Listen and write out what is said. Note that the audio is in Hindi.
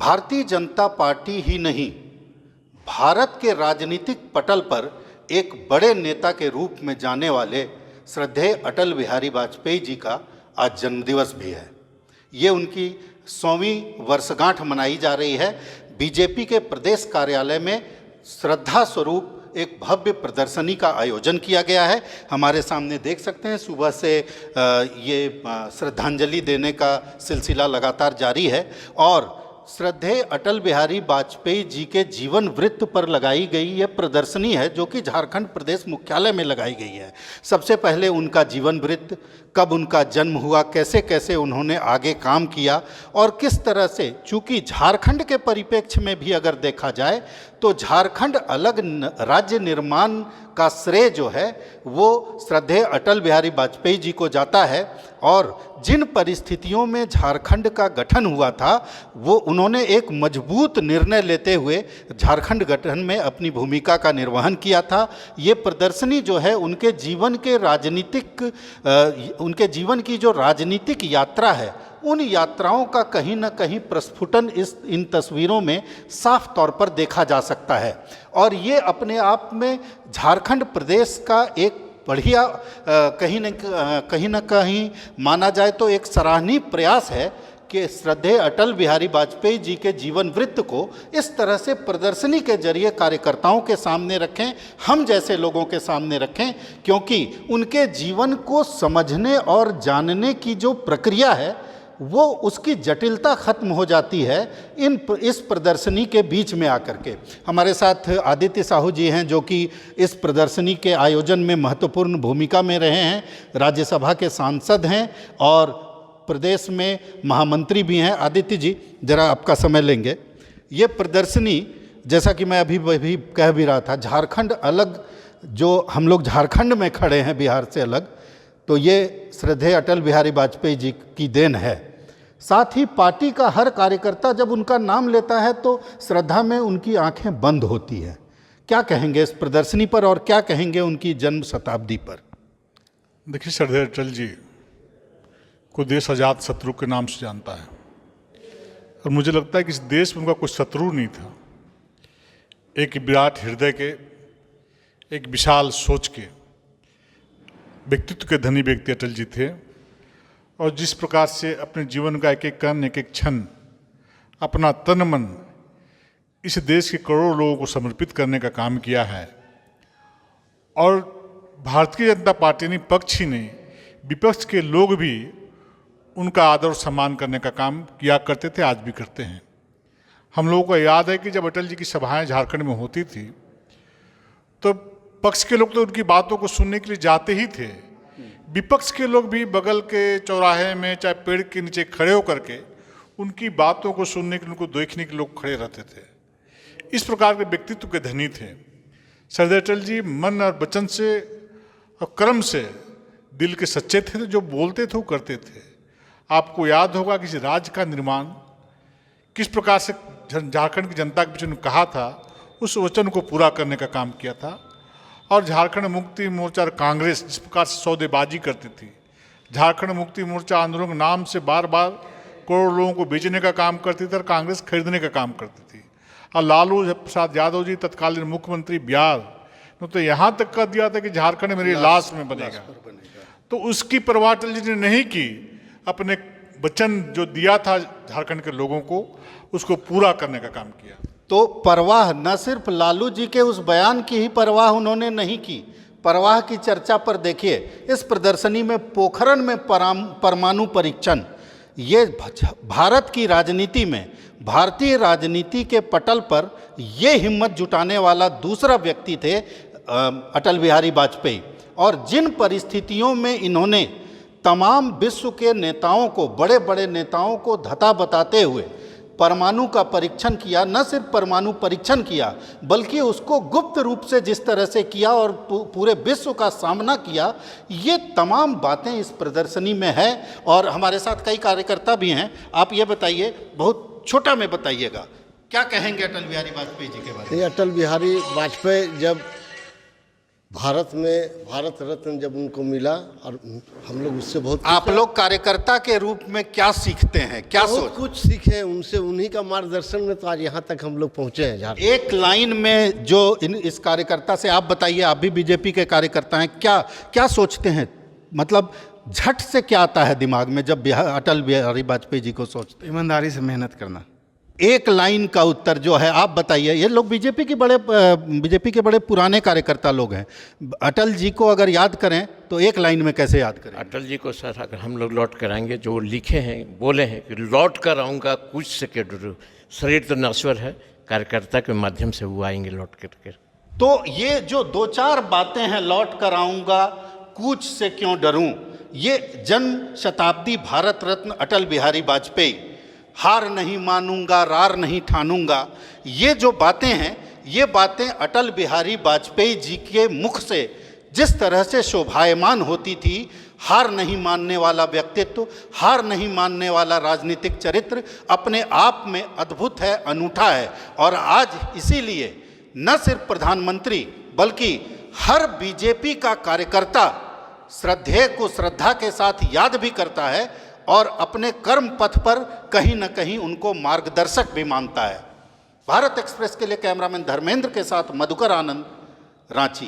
भारतीय जनता पार्टी ही नहीं, भारत के राजनीतिक पटल पर एक बड़े नेता के रूप में जाने वाले श्रद्धेय अटल बिहारी वाजपेयी जी का आज जन्मदिवस भी है। ये उनकी 100वीं वर्षगांठ मनाई जा रही है। बीजेपी के प्रदेश कार्यालय में श्रद्धा स्वरूप एक भव्य प्रदर्शनी का आयोजन किया गया है। हमारे सामने देख सकते हैं, सुबह से ये श्रद्धांजलि देने का सिलसिला लगातार जारी है और श्रद्धेय अटल बिहारी वाजपेयी जी के जीवन वृत्त पर लगाई गई ये प्रदर्शनी है, जो कि झारखंड प्रदेश मुख्यालय में लगाई गई है। सबसे पहले उनका जीवन वृत्त, कब उनका जन्म हुआ, कैसे कैसे उन्होंने आगे काम किया और किस तरह से, चूँकि झारखंड के परिप्रेक्ष्य में भी अगर देखा जाए तो झारखंड अलग राज्य निर्माण का श्रेय जो है वो श्रद्धेय अटल बिहारी वाजपेयी जी को जाता है। और जिन परिस्थितियों में झारखंड का गठन हुआ था वो उन्होंने एक मजबूत निर्णय लेते हुए झारखंड गठन में अपनी भूमिका का निर्वहन किया था। ये प्रदर्शनी जो है उनके जीवन की जो राजनीतिक यात्रा है, उन यात्राओं का कहीं न कहीं प्रस्फुटन इन तस्वीरों में साफ तौर पर देखा जा सकता है। और ये अपने आप में झारखंड प्रदेश का एक बढ़िया कहीं न कहीं माना जाए तो एक सराहनीय प्रयास है कि श्रद्धेय अटल बिहारी वाजपेयी जी के जीवन वृत्त को इस तरह से प्रदर्शनी के जरिए कार्यकर्ताओं के सामने रखें, हम जैसे लोगों के सामने रखें, क्योंकि उनके जीवन को समझने और जानने की जो प्रक्रिया है वो उसकी जटिलता खत्म हो जाती है इस प्रदर्शनी के बीच में आकर के। हमारे साथ आदित्य साहू जी हैं, जो कि इस प्रदर्शनी के आयोजन में महत्वपूर्ण भूमिका में रहे हैं, राज्यसभा के सांसद हैं और प्रदेश में महामंत्री भी हैं। आदित्य जी, जरा आपका समय लेंगे। ये प्रदर्शनी, जैसा कि मैं अभी कह भी रहा था, झारखंड अलग, जो हम लोग झारखंड में खड़े हैं बिहार से अलग, तो ये श्रद्धेय अटल बिहारी वाजपेयी जी की देन है। साथ ही पार्टी का हर कार्यकर्ता जब उनका नाम लेता है तो श्रद्धा में उनकी आंखें बंद होती हैं। क्या कहेंगे इस प्रदर्शनी पर और क्या कहेंगे उनकी जन्म शताब्दी पर? देखिए, श्रद्धेय अटल जी को देश अजात शत्रु के नाम से जानता है और मुझे लगता है कि इस देश में उनका कुछ शत्रु नहीं था। एक विराट हृदय के, एक विशाल सोच के, व्यक्तित्व के धनी व्यक्ति अटल जी थे और जिस प्रकार से अपने जीवन का एक एक कण, एक एक क्षण, अपना तन मन इस देश के करोड़ों लोगों को समर्पित करने का काम किया है। और भारतीय जनता पार्टी ने, पक्ष ही नहीं, विपक्ष के लोग भी उनका आदर और सम्मान करने का काम किया करते थे, आज भी करते हैं। हम लोगों को याद है कि जब अटल जी की सभाएं झारखंड में होती थी तो पक्ष के लोग तो उनकी बातों को सुनने के लिए जाते ही थे, विपक्ष के लोग भी बगल के चौराहे में चाहे पेड़ के नीचे खड़े होकर के उनकी बातों को सुनने के लिए, उनको देखने के लिए लोग खड़े रहते थे। इस प्रकार के व्यक्तित्व के धनी थे श्रद्धेय अटल जी। मन और वचन से और कर्म से दिल के सच्चे थे, जो बोलते थे वो करते थे। आपको याद होगा कि इस राज्य का निर्माण किस प्रकार से झारखंड की जनता के बीच उन्होंने कहा था, उस वचन को पूरा करने का काम किया था। और झारखंड मुक्ति मोर्चा और कांग्रेस जिस प्रकार से सौदेबाजी करती थी, झारखंड मुक्ति मोर्चा आंदोलन के नाम से बार बार करोड़ों लोगों को बेचने का काम करती थी और कांग्रेस खरीदने का काम करती थी। और लालू प्रसाद यादव जी, तत्कालीन मुख्यमंत्री बिहार, ने तो यहाँ तक कह दिया था कि झारखंड मेरी लाश में बनेगा। तो उसकी परवाह अटल जी ने नहीं की। अपने वचन जो दिया था झारखंड के लोगों को, उसको पूरा करने का काम किया। तो परवाह न सिर्फ लालू जी के उस बयान की ही परवाह उन्होंने नहीं की, परवाह की चर्चा पर देखिए, इस प्रदर्शनी में पोखरण में परमाणु परीक्षण, ये भारत की राजनीति में, भारतीय राजनीति के पटल पर ये हिम्मत जुटाने वाला दूसरा व्यक्ति थे अटल बिहारी वाजपेयी। और जिन परिस्थितियों में इन्होंने तमाम विश्व के नेताओं को, बड़े बड़े नेताओं को धता बताते हुए परमाणु का परीक्षण किया, न सिर्फ परमाणु परीक्षण किया बल्कि उसको गुप्त रूप से जिस तरह से किया और पूरे विश्व का सामना किया, ये तमाम बातें इस प्रदर्शनी में है। और हमारे साथ कई कार्यकर्ता भी हैं। आप ये बताइए, बहुत छोटा में बताइएगा, क्या कहेंगे अटल बिहारी वाजपेयी जी के बारे में? अटल बिहारी वाजपेयी जब भारत में भारत रत्न जब उनको मिला और हम लोग उससे बहुत आप लोग कार्यकर्ता के रूप में क्या सीखते हैं, क्या बहुत सोच? कुछ सीखे उनसे, उन्हीं का मार्गदर्शन में तो आज यहाँ तक हम लोग पहुँचे हैं झारखंड। एक लाइन में जो इस कार्यकर्ता से आप बताइए, आप भी बीजेपी के कार्यकर्ता हैं, क्या क्या सोचते हैं? मतलब झट से क्या आता है दिमाग में जब अटल बिहारी वाजपेयी जी को सोचते ईमानदारी से मेहनत करना। हैं? एक लाइन का उत्तर जो है आप बताइए। ये लोग बीजेपी के बड़े पुराने कार्यकर्ता लोग हैं, अटल जी को अगर याद करें तो एक लाइन में कैसे याद करें? अटल जी को सर अगर हम लोग लौट कर आएंगे, जो लिखे हैं, बोले हैं कि लौट कर आऊँगा कुछ से के डरो, शरीर तो नश्वर है, कार्यकर्ता के माध्यम से वो आएंगे लौट कर। तो ये जो दो चार बातें हैं, लौट कर आऊँगा, कूच से क्यों डरूं, ये जन्म शताब्दी भारत रत्न अटल बिहारी वाजपेयी, हार नहीं मानूंगा, रार नहीं ठानूंगा, ये जो बातें हैं, ये बातें अटल बिहारी वाजपेयी जी के मुख से जिस तरह से शोभायमान होती थी, हार नहीं मानने वाला व्यक्तित्व, हार नहीं मानने वाला राजनीतिक चरित्र अपने आप में अद्भुत है, अनूठा है। और आज इसीलिए न सिर्फ प्रधानमंत्री बल्कि हर बीजेपी का कार्यकर्ता श्रद्धेय को श्रद्धा के साथ याद भी करता है और अपने कर्म पथ पर कहीं न कहीं उनको मार्गदर्शक भी मानता है। भारत एक्सप्रेस के लिए कैमरामैन धर्मेंद्र के साथ मधुकर आनंद, रांची।